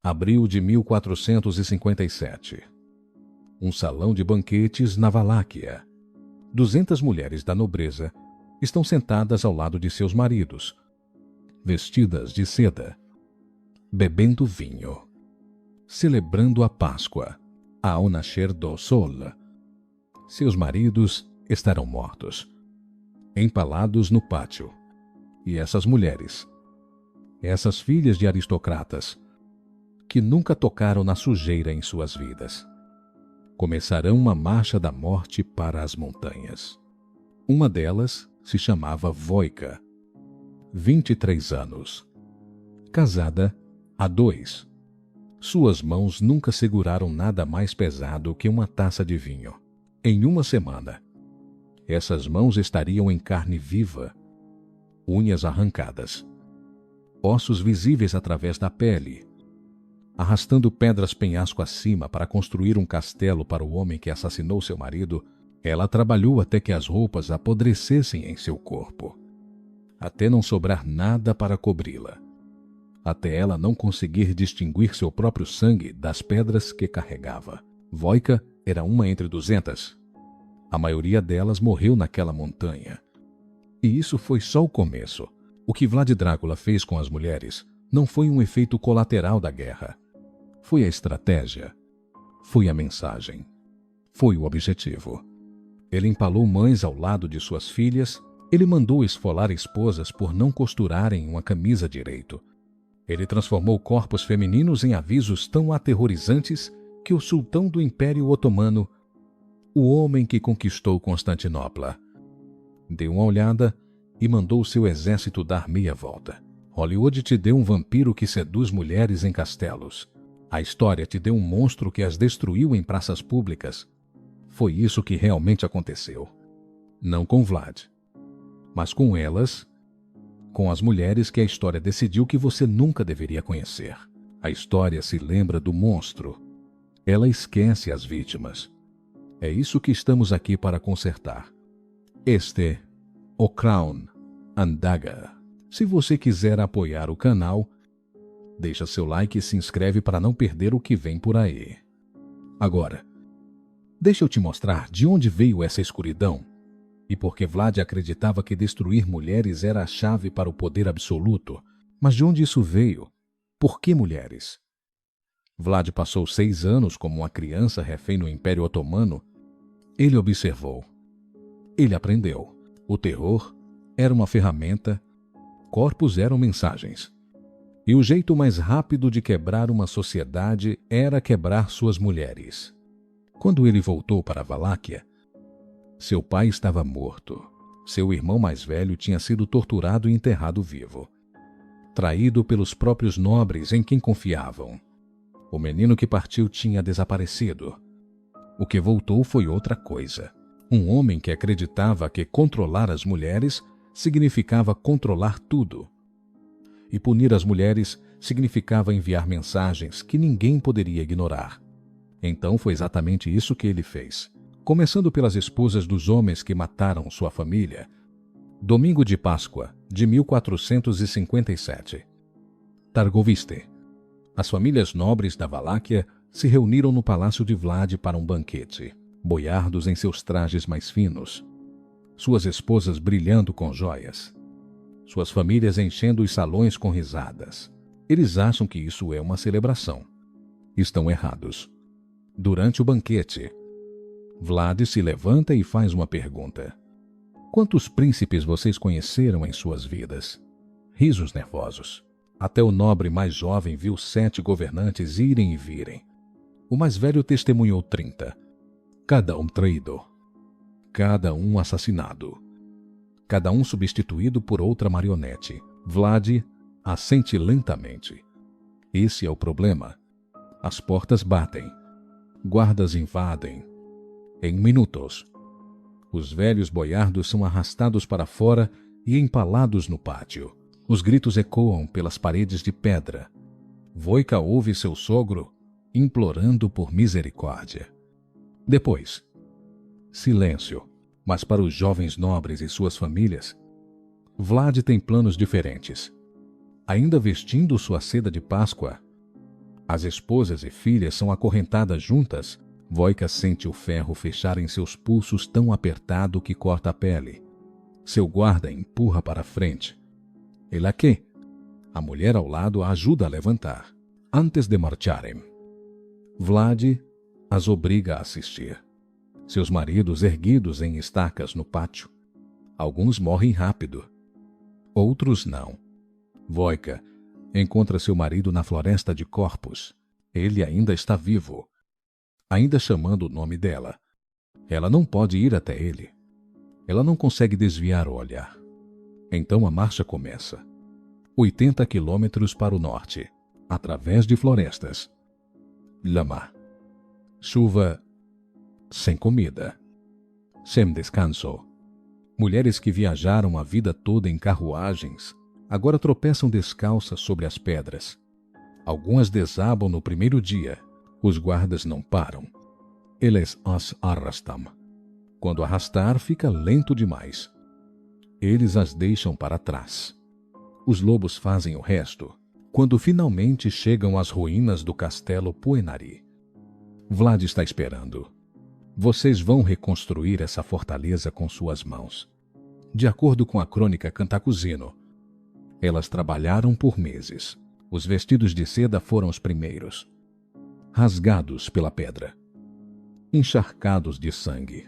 Abril de 1457. Um salão de banquetes na Valáquia. 200 mulheres da nobreza estão sentadas ao lado de seus maridos, vestidas de seda, bebendo vinho, celebrando a Páscoa, ao nascer do sol. Seus maridos estarão mortos, empalados no pátio. E essas mulheres, essas filhas de aristocratas, que nunca tocaram na sujeira em suas vidas, começarão uma marcha da morte para as montanhas. Uma delas se chamava Voika, 23 anos, casada há 2. Suas mãos nunca seguraram nada mais pesado que uma taça de vinho. Em uma semana, essas mãos estariam em carne viva, unhas arrancadas, ossos visíveis através da pele, arrastando pedras penhasco acima para construir um castelo para o homem que assassinou seu marido. Ela trabalhou até que as roupas apodrecessem em seu corpo, até não sobrar nada para cobri-la, até ela não conseguir distinguir seu próprio sangue das pedras que carregava. Voika era uma entre 200. A maioria delas morreu naquela montanha. E isso foi só o começo. O que Vlad Drácula fez com as mulheres não foi um efeito colateral da guerra. Foi a estratégia. Foi a mensagem. Foi o objetivo. Ele empalou mães ao lado de suas filhas. Ele mandou esfolar esposas por não costurarem uma camisa direito. Ele transformou corpos femininos em avisos tão aterrorizantes que o sultão do Império Otomano, o homem que conquistou Constantinopla, deu uma olhada e mandou seu exército dar meia volta. Hollywood te deu um vampiro que seduz mulheres em castelos. A história te deu um monstro que as destruiu em praças públicas. Foi isso que realmente aconteceu. Não com Vlad, mas com elas, com as mulheres que a história decidiu que você nunca deveria conhecer. A história se lembra do monstro. Ela esquece as vítimas. É isso que estamos aqui para consertar. O Crown and Dagger. Se você quiser apoiar o canal, deixa seu like e se inscreve para não perder o que vem por aí. Agora, deixa eu te mostrar de onde veio essa escuridão e por que Vlad acreditava que destruir mulheres era a chave para o poder absoluto. Mas de onde isso veio? Por que mulheres? Vlad passou 6 anos como uma criança refém no Império Otomano. Ele observou. Ele aprendeu. O terror era uma ferramenta, corpos eram mensagens. E o jeito mais rápido de quebrar uma sociedade era quebrar suas mulheres. Quando ele voltou para a Valáquia, seu pai estava morto. Seu irmão mais velho tinha sido torturado e enterrado vivo, traído pelos próprios nobres em quem confiavam. O menino que partiu tinha desaparecido. O que voltou foi outra coisa. Um homem que acreditava que controlar as mulheres significava controlar tudo. E punir as mulheres significava enviar mensagens que ninguém poderia ignorar. Então foi exatamente isso que ele fez. Começando pelas esposas dos homens que mataram sua família. Domingo de Páscoa, de 1457. Targoviste. As famílias nobres da Valáquia se reuniram no palácio de Vlad para um banquete. Boiardos em seus trajes mais finos. Suas esposas brilhando com joias. Suas famílias enchendo os salões com risadas. Eles acham que isso é uma celebração. Estão errados. Durante o banquete, Vlad se levanta e faz uma pergunta. Quantos príncipes vocês conheceram em suas vidas? Risos nervosos. Até o nobre mais jovem viu 7 governantes irem e virem. O mais velho testemunhou 30. Cada um traído. Cada um assassinado. Cada um substituído por outra marionete. Vlad assente lentamente. Esse é o problema. As portas batem. Guardas invadem. Em minutos, os velhos boiardos são arrastados para fora e empalados no pátio. Os gritos ecoam pelas paredes de pedra. Voika ouve seu sogro implorando por misericórdia. Depois, silêncio. Mas para os jovens nobres e suas famílias, Vlad tem planos diferentes. Ainda vestindo sua seda de Páscoa, As esposas e filhas são acorrentadas juntas. Voika sente o ferro fechar em seus pulsos tão apertado que corta a pele. Seu guarda empurra para frente. Ela que? A mulher ao lado a ajuda a levantar. Antes de marcharem, Vlad as obriga a assistir. Seus maridos erguidos em estacas no pátio. Alguns morrem rápido. Outros não. Voika encontra seu marido na floresta de corpos. Ele ainda está vivo, ainda chamando o nome dela. Ela não pode ir até ele. Ela não consegue desviar o olhar. Então a marcha começa. 80 quilômetros para o norte, através de florestas. Lama. Chuva. Sem comida. Sem descanso. Mulheres que viajaram a vida toda em carruagens agora tropeçam descalças sobre as pedras. Algumas desabam no primeiro dia. Os guardas não param. Eles as arrastam. Quando arrastar, fica lento demais. Eles as deixam para trás. Os lobos fazem o resto. Quando finalmente chegam às ruínas do castelo Poenari, Vlad está esperando. Vocês vão reconstruir essa fortaleza com suas mãos. De acordo com a crônica Cantacuzino, elas trabalharam por meses. Os vestidos de seda foram os primeiros, rasgados pela pedra, encharcados de sangue,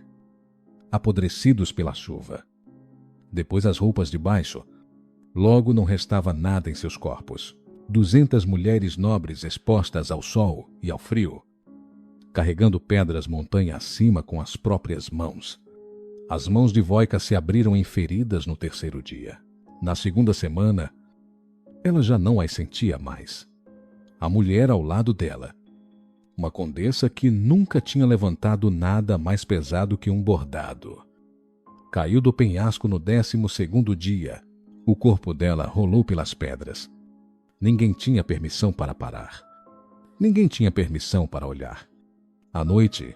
apodrecidos pela chuva. Depois as roupas de baixo. Logo não restava nada em seus corpos. 200 mulheres nobres expostas ao sol e ao frio, carregando pedras montanha acima com as próprias mãos. As mãos de Voika se abriram em feridas no terceiro dia. Na segunda semana, ela já não as sentia mais. A mulher ao lado dela, uma condessa que nunca tinha levantado nada mais pesado que um bordado, caiu do penhasco no 12º dia. O corpo dela rolou pelas pedras. Ninguém tinha permissão para parar. Ninguém tinha permissão para olhar. À noite,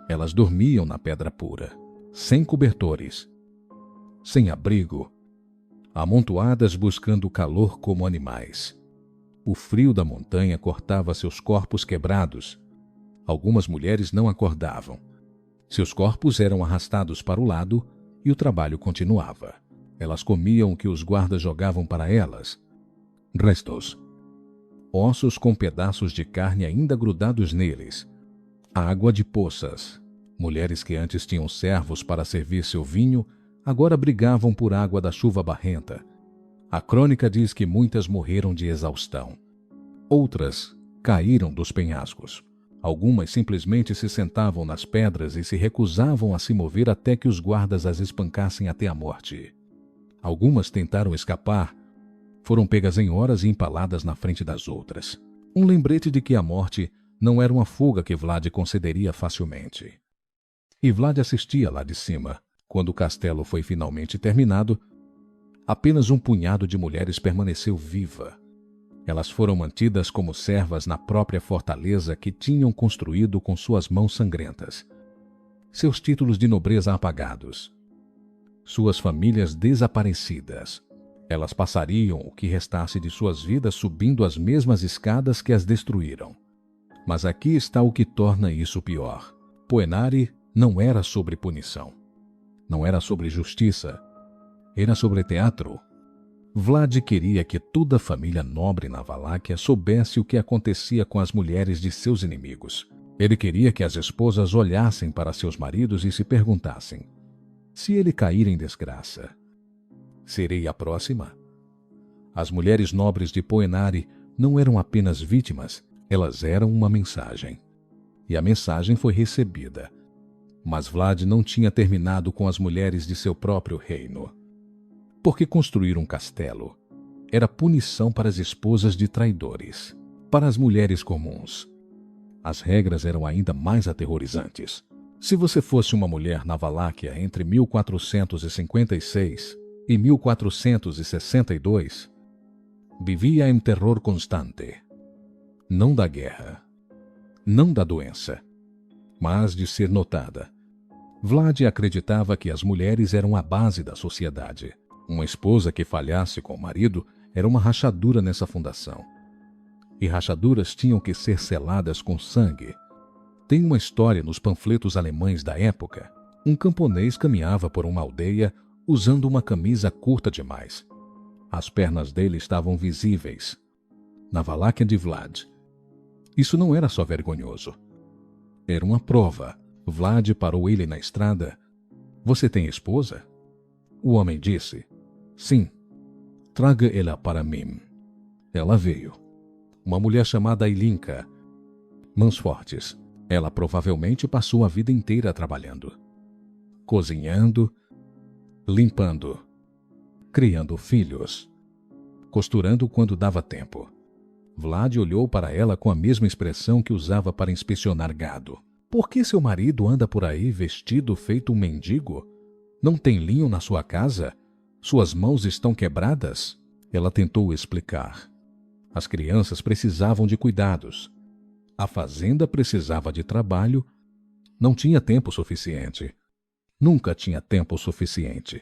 elas dormiam na pedra pura, sem cobertores, sem abrigo, amontoadas buscando o calor como animais. O frio da montanha cortava seus corpos quebrados. Algumas mulheres não acordavam. Seus corpos eram arrastados para o lado e o trabalho continuava. Elas comiam o que os guardas jogavam para elas. Restos. Ossos com pedaços de carne ainda grudados neles. Água de poças. Mulheres que antes tinham servos para servir seu vinho, agora brigavam por água da chuva barrenta. A crônica diz que muitas morreram de exaustão. Outras caíram dos penhascos. Algumas simplesmente se sentavam nas pedras e se recusavam a se mover até que os guardas as espancassem até a morte. Algumas tentaram escapar, foram pegas em horas e empaladas na frente das outras. Um lembrete de que a morte não era uma fuga que Vlad concederia facilmente. E Vlad assistia lá de cima. Quando o castelo foi finalmente terminado, apenas um punhado de mulheres permaneceu viva. Elas foram mantidas como servas na própria fortaleza que tinham construído com suas mãos sangrentas. Seus títulos de nobreza apagados. Suas famílias desaparecidas. Elas passariam o que restasse de suas vidas subindo as mesmas escadas que as destruíram. Mas aqui está o que torna isso pior. Poenari não era sobre punição. Não era sobre justiça. Era sobre teatro. Vlad queria que toda a família nobre na Valáquia soubesse o que acontecia com as mulheres de seus inimigos. Ele queria que as esposas olhassem para seus maridos e se perguntassem: se ele cair em desgraça, serei a próxima? As mulheres nobres de Poenari não eram apenas vítimas, elas eram uma mensagem. E a mensagem foi recebida. Mas Vlad não tinha terminado com as mulheres de seu próprio reino. Porque construir um castelo era punição para as esposas de traidores, para as mulheres comuns. As regras eram ainda mais aterrorizantes. Se você fosse uma mulher na Valáquia entre 1456 e 1462, vivia em terror constante. Não da guerra, não da doença, mas de ser notada. Vlad acreditava que as mulheres eram a base da sociedade. Uma esposa que falhasse com o marido era uma rachadura nessa fundação. e rachaduras tinham que ser seladas com sangue. Tem uma história nos panfletos alemães da época. Um camponês caminhava por uma aldeia usando uma camisa curta demais. As pernas dele estavam visíveis. Na Valáquia de Vlad. Isso não era só vergonhoso. Era uma prova. Vlad parou ele na estrada. Você tem esposa? O homem disse, sim. Traga ela para mim. Ela veio. Uma mulher chamada Ilinka. Mãos fortes. Ela provavelmente passou a vida inteira trabalhando. Cozinhando, limpando, criando filhos, costurando quando dava tempo. Vlad olhou para ela com a mesma expressão que usava para inspecionar gado. Por que seu marido anda por aí vestido feito um mendigo? Não tem linho na sua casa? Suas mãos estão quebradas? Ela tentou explicar. As crianças precisavam de cuidados. A fazenda precisava de trabalho. Não tinha tempo suficiente. Nunca tinha tempo suficiente.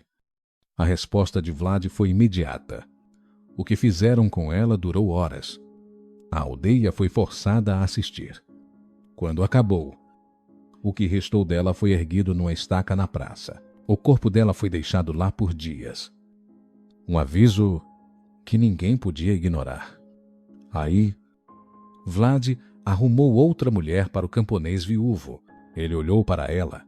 A resposta de Vlad foi imediata. O que fizeram com ela durou horas. A aldeia foi forçada a assistir. Quando acabou, o que restou dela foi erguido numa estaca na praça. O corpo dela foi deixado lá por dias. Um aviso que ninguém podia ignorar. Aí, Vlad arrumou outra mulher para o camponês viúvo. Ele olhou para ela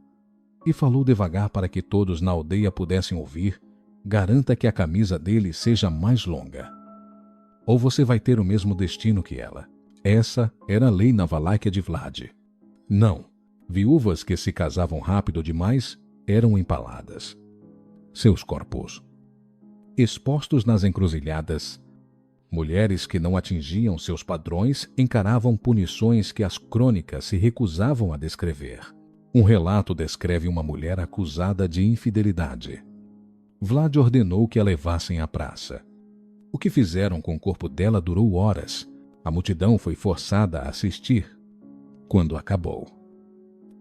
e falou devagar para que todos na aldeia pudessem ouvir: garanta que a camisa dele seja mais longa. Ou você vai ter o mesmo destino que ela. Essa era a lei na Valáquia de Vlad. Não, viúvas que se casavam rápido demais eram empaladas. Seus corpos, expostos nas encruzilhadas, mulheres que não atingiam seus padrões encaravam punições que as crônicas se recusavam a descrever. Um relato descreve uma mulher acusada de infidelidade. Vlad ordenou que a levassem à praça. O que fizeram com o corpo dela durou horas. A multidão foi forçada a assistir. Quando acabou,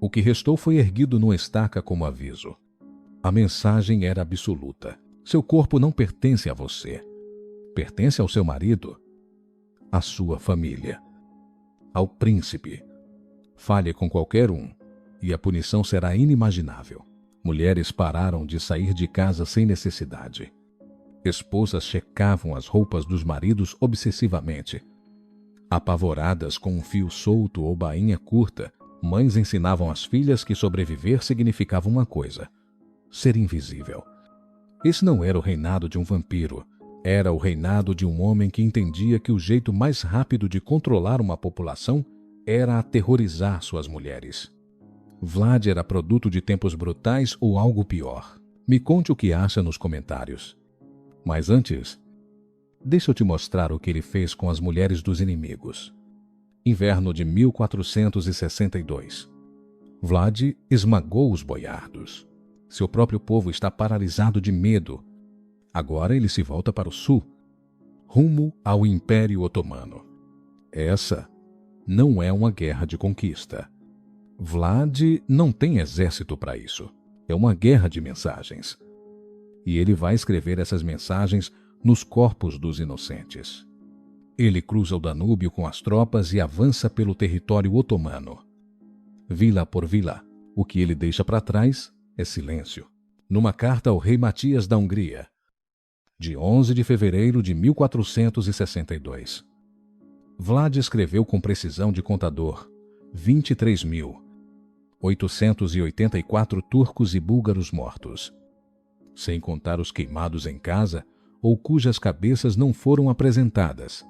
o que restou foi erguido numa estaca como aviso. A mensagem era absoluta. Seu corpo não pertence a você. Pertence ao seu marido, à sua família, ao príncipe. Fale com qualquer um e a punição será inimaginável. Mulheres pararam de sair de casa sem necessidade. Esposas checavam as roupas dos maridos obsessivamente. Apavoradas com um fio solto ou bainha curta, mães ensinavam às filhas que sobreviver significava uma coisa: ser invisível. Esse não era o reinado de um vampiro. Era o reinado de um homem que entendia que o jeito mais rápido de controlar uma população era aterrorizar suas mulheres. Vlad era produto de tempos brutais ou algo pior? Me conte o que acha nos comentários. Mas antes, deixa eu te mostrar o que ele fez com as mulheres dos inimigos. Inverno de 1462. Vlad esmagou os boiardos. Seu próprio povo está paralisado de medo. Agora ele se volta para o sul, rumo ao Império Otomano. Essa não é uma guerra de conquista. Vlad não tem exército para isso. É uma guerra de mensagens. E ele vai escrever essas mensagens nos corpos dos inocentes. Ele cruza o Danúbio com as tropas e avança pelo território otomano. Vila por vila, o que ele deixa para trás é silêncio. Numa carta ao rei Matias da Hungria, de 11 de fevereiro de 1462. Vlad escreveu com precisão de contador 23.884 turcos e búlgaros mortos, sem contar os queimados em casa ou cujas cabeças não foram apresentadas.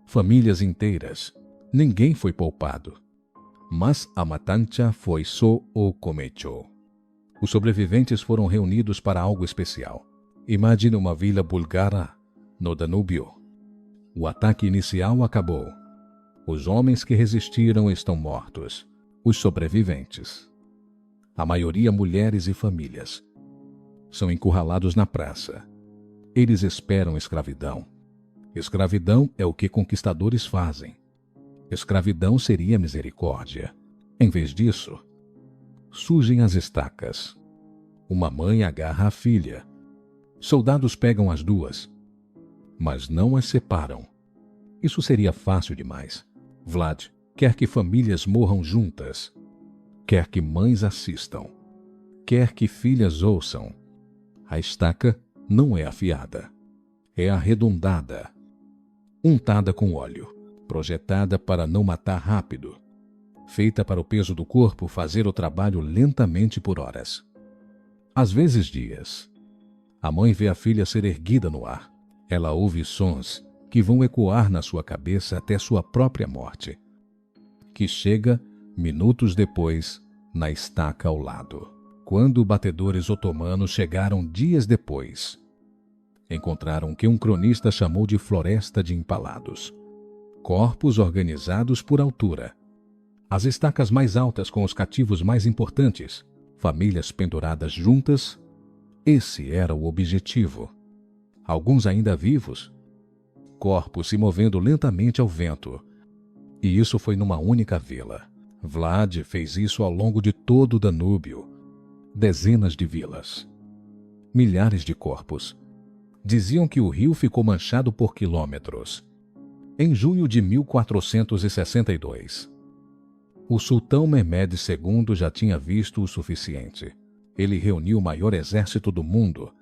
Famílias inteiras, ninguém foi poupado. Mas a matança foi só o começo. Os sobreviventes foram reunidos para algo especial. Imagine uma vila búlgara no Danúbio. O ataque inicial acabou. Os homens que resistiram estão mortos. Os sobreviventes, a maioria mulheres e famílias, são encurralados na praça. Eles esperam escravidão. Escravidão é o que conquistadores fazem. Escravidão seria misericórdia. Em vez disso, surgem as estacas. Uma mãe agarra a filha. Soldados pegam as duas, mas não as separam. Isso seria fácil demais. Vlad quer que famílias morram juntas, quer que mães assistam, quer que filhas ouçam. A estaca não é afiada, é arredondada, untada com óleo, projetada para não matar rápido, feita para o peso do corpo fazer o trabalho lentamente por horas. Às vezes dias. A mãe vê a filha ser erguida no ar. Ela ouve sons que vão ecoar na sua cabeça até sua própria morte, que chega, minutos depois, na estaca ao lado. Quando batedores otomanos chegaram dias depois, encontraram o que um cronista chamou de floresta de empalados. Corpos organizados por altura. As estacas mais altas com os cativos mais importantes, famílias penduradas juntas. Esse era o objetivo. Alguns ainda vivos, corpos se movendo lentamente ao vento. E isso foi numa única vila. Vlad fez isso ao longo de todo o Danúbio. Dezenas de vilas. Milhares de corpos. Diziam que o rio ficou manchado por quilômetros. Em junho de 1462, o sultão Mehmed II já tinha visto o suficiente. Ele reuniu o maior exército do mundo,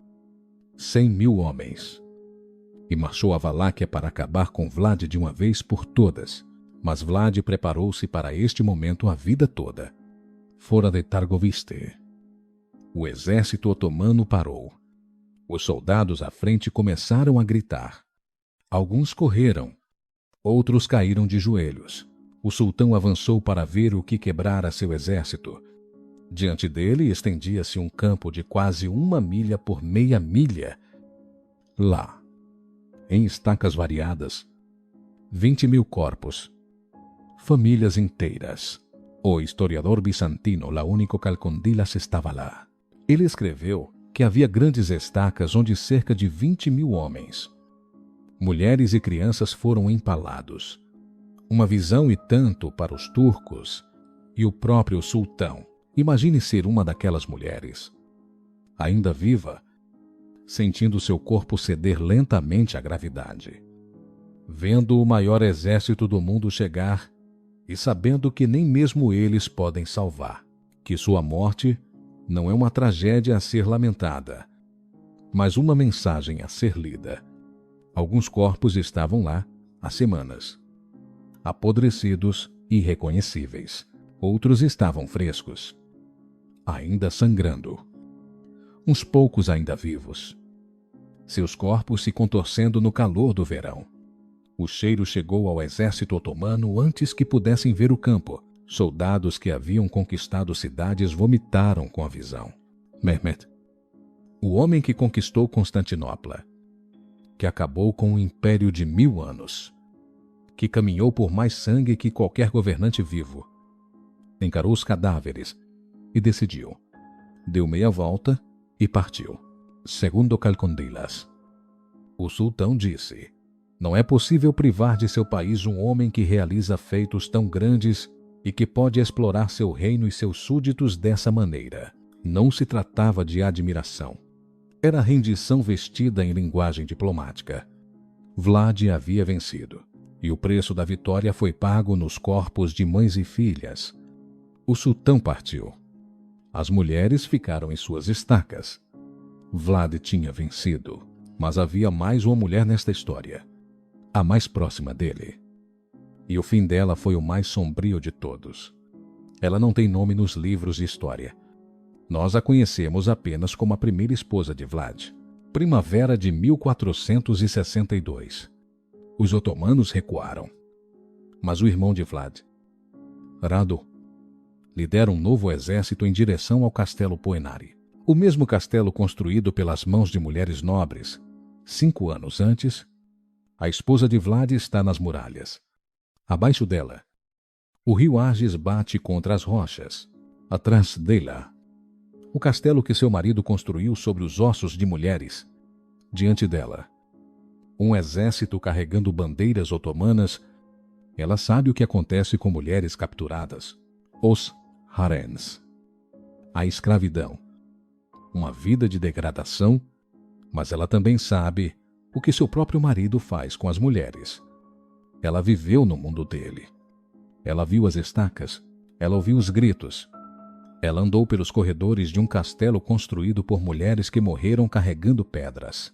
100.000 homens, e marchou a Valáquia para acabar com Vlad de uma vez por todas. Mas Vlad preparou-se para este momento a vida toda. Fora de Targoviste, o exército otomano parou. Os soldados à frente começaram a gritar. Alguns correram, outros caíram de joelhos. O sultão avançou para ver o que quebrara seu exército. Diante dele estendia-se um campo de quase 1 milha por meia milha. Lá, em estacas variadas, 20.000 corpos, famílias inteiras. O historiador bizantino Laúnico Calcondilas estava lá. Ele escreveu que havia grandes estacas onde cerca de 20.000 homens, mulheres e crianças foram empalados. Uma visão e tanto para os turcos e o próprio sultão. Imagine ser uma daquelas mulheres, ainda viva, sentindo seu corpo ceder lentamente à gravidade, vendo o maior exército do mundo chegar e sabendo que nem mesmo eles podem salvar, que sua morte não é uma tragédia a ser lamentada, mas uma mensagem a ser lida. Alguns corpos estavam lá há semanas, apodrecidos e irreconhecíveis. Outros estavam frescos, ainda sangrando. Uns poucos ainda vivos, seus corpos se contorcendo no calor do verão. O cheiro chegou ao exército otomano antes que pudessem ver o campo. Soldados que haviam conquistado cidades vomitaram com a visão. Mehmed, o homem que conquistou Constantinopla, que acabou com um império de 1000 anos, que caminhou por mais sangue que qualquer governante vivo, encarou os cadáveres e decidiu. Deu meia volta e partiu. Segundo Calcondilas, o sultão disse: não é possível privar de seu país um homem que realiza feitos tão grandes e que pode explorar seu reino e seus súditos dessa maneira. Não se tratava de admiração. Era rendição vestida em linguagem diplomática. Vlad havia vencido, e o preço da vitória foi pago nos corpos de mães e filhas. O sultão partiu. As mulheres ficaram em suas estacas. Vlad tinha vencido, mas havia mais uma mulher nesta história, a mais próxima dele. E o fim dela foi o mais sombrio de todos. Ela não tem nome nos livros de história. Nós a conhecemos apenas como a primeira esposa de Vlad. Primavera de 1462. Os otomanos recuaram. Mas o irmão de Vlad, Rado, lidera um novo exército em direção ao castelo Poenari. O mesmo castelo construído pelas mãos de mulheres nobres. 5 anos antes, a esposa de Vlad está nas muralhas. Abaixo dela, o rio Arges bate contra as rochas. Atrás dela, o castelo que seu marido construiu sobre os ossos de mulheres. Diante dela, um exército carregando bandeiras otomanas. Ela sabe o que acontece com mulheres capturadas. Os harems. A escravidão. Uma vida de degradação, mas ela também sabe o que seu próprio marido faz com as mulheres. Ela viveu no mundo dele. Ela viu as estacas. Ela ouviu os gritos. Ela andou pelos corredores de um castelo construído por mulheres que morreram carregando pedras.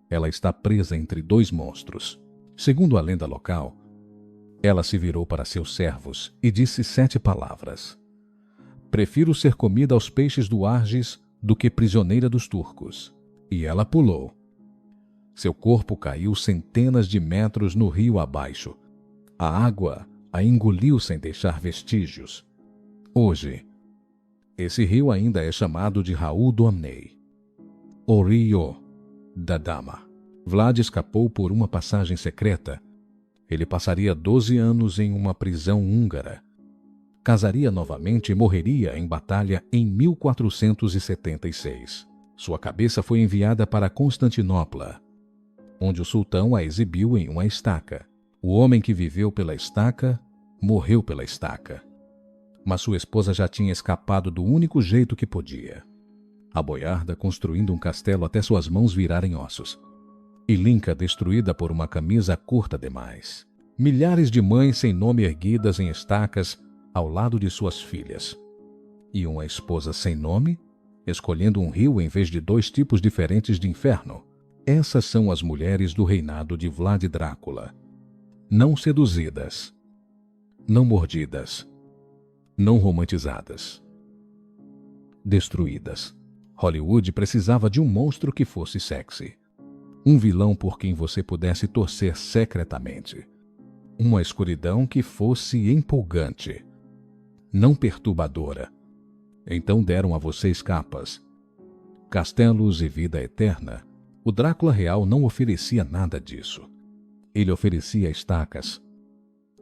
Ela está presa entre dois monstros. Segundo a lenda local, ela se virou para seus servos e disse 7 palavras. Prefiro ser comida aos peixes do Arges do que prisioneira dos turcos. E ela pulou. Seu corpo caiu centenas de metros no rio abaixo. A água a engoliu sem deixar vestígios. Hoje, esse rio ainda é chamado de Raul Domnei, o Rio da Dama. Vlad escapou por uma passagem secreta. Ele passaria 12 anos em uma prisão húngara. Casaria novamente e morreria em batalha em 1476. Sua cabeça foi enviada para Constantinopla, onde o sultão a exibiu em uma estaca. O homem que viveu pela estaca, morreu pela estaca. Mas sua esposa já tinha escapado do único jeito que podia. A boiarda construindo um castelo até suas mãos virarem ossos. Ilinka destruída por uma camisa curta demais. Milhares de mães sem nome erguidas em estacas ao lado de suas filhas. E uma esposa sem nome, escolhendo um rio em vez de 2 tipos diferentes de inferno. Essas são as mulheres do reinado de Vlad Drácula. Não seduzidas, não mordidas, não romantizadas. Destruídas. Hollywood precisava de um monstro que fosse sexy. Um vilão por quem você pudesse torcer secretamente. Uma escuridão que fosse empolgante, não perturbadora. Então deram a vocês capas, castelos e vida eterna. O Drácula real não oferecia nada disso. Ele oferecia estacas,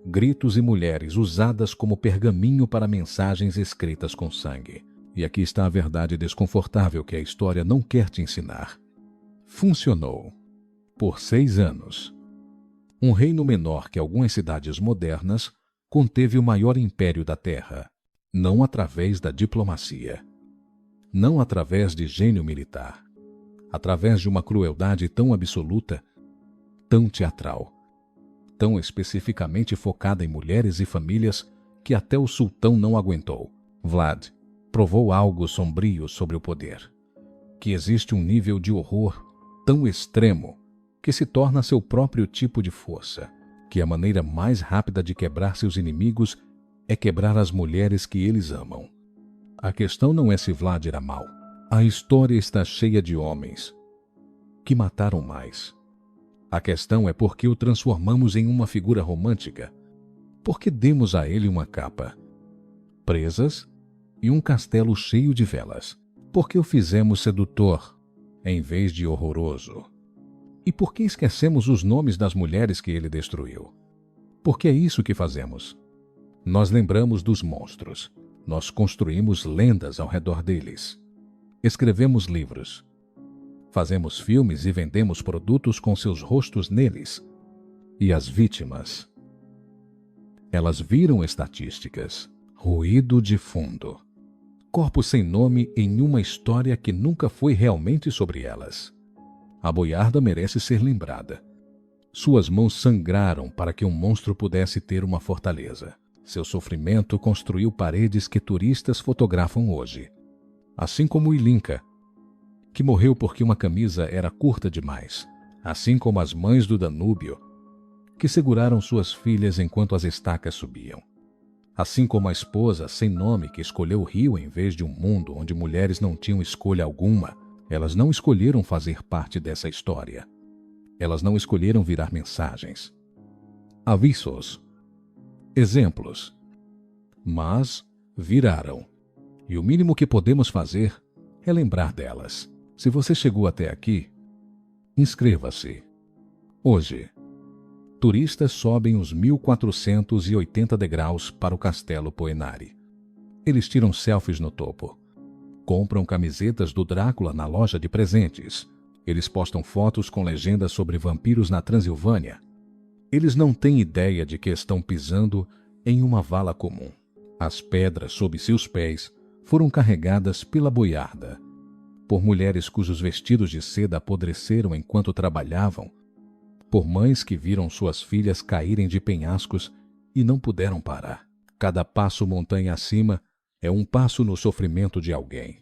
gritos e mulheres usadas como pergaminho para mensagens escritas com sangue. E aqui está a verdade desconfortável que a história não quer te ensinar. Funcionou. Por 6 anos. Um reino menor que algumas cidades modernas conteve o maior império da Terra, não através da diplomacia, não através de gênio militar, através de uma crueldade tão absoluta, tão teatral, tão especificamente focada em mulheres e famílias que até o sultão não aguentou. Vlad provou algo sombrio sobre o poder, que existe um nível de horror tão extremo que se torna seu próprio tipo de força, que a maneira mais rápida de quebrar seus inimigos é quebrar as mulheres que eles amam. A questão não é se Vlad era mau. A história está cheia de homens que mataram mais. A questão é por que o transformamos em uma figura romântica. Por que demos a ele uma capa, presas e um castelo cheio de velas? Por que o fizemos sedutor em vez de horroroso? E por que esquecemos os nomes das mulheres que ele destruiu? Porque é isso que fazemos. Nós lembramos dos monstros. Nós construímos lendas ao redor deles. Escrevemos livros. Fazemos filmes e vendemos produtos com seus rostos neles. E as vítimas? Elas viram estatísticas. Ruído de fundo. Corpos sem nome em uma história que nunca foi realmente sobre elas. A boiarda merece ser lembrada. Suas mãos sangraram para que um monstro pudesse ter uma fortaleza. Seu sofrimento construiu paredes que turistas fotografam hoje. Assim como Ilinka, que morreu porque uma camisa era curta demais. Assim como as mães do Danúbio, que seguraram suas filhas enquanto as estacas subiam. Assim como a esposa sem nome que escolheu o rio em vez de um mundo onde mulheres não tinham escolha alguma. Elas não escolheram fazer parte dessa história. Elas não escolheram virar mensagens, avisos, exemplos. Mas viraram. E o mínimo que podemos fazer é lembrar delas. Se você chegou até aqui, inscreva-se. Hoje, turistas sobem os 1480 degraus para o Castelo Poenari. Eles tiram selfies no topo. Compram camisetas do Drácula na loja de presentes. Eles postam fotos com legendas sobre vampiros na Transilvânia. Eles não têm ideia de que estão pisando em uma vala comum. As pedras sob seus pés foram carregadas pela boiarda, por mulheres cujos vestidos de seda apodreceram enquanto trabalhavam, por mães que viram suas filhas caírem de penhascos e não puderam parar. Cada passo montanha acima é um passo no sofrimento de alguém.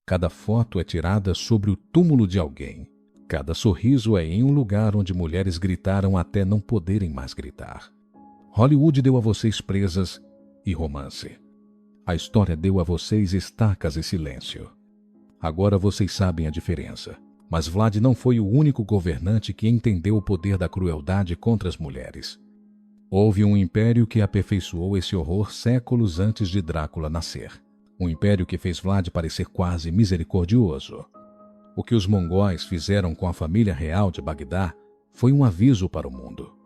Cada foto é tirada sobre o túmulo de alguém. Cada sorriso é em um lugar onde mulheres gritaram até não poderem mais gritar. Hollywood deu a vocês presas e romance. A história deu a vocês estacas e silêncio. Agora vocês sabem a diferença. Mas Vlad não foi o único governante que entendeu o poder da crueldade contra as mulheres. Houve um império que aperfeiçoou esse horror séculos antes de Drácula nascer. Um império que fez Vlad parecer quase misericordioso. O que os mongóis fizeram com a família real de Bagdá foi um aviso para o mundo.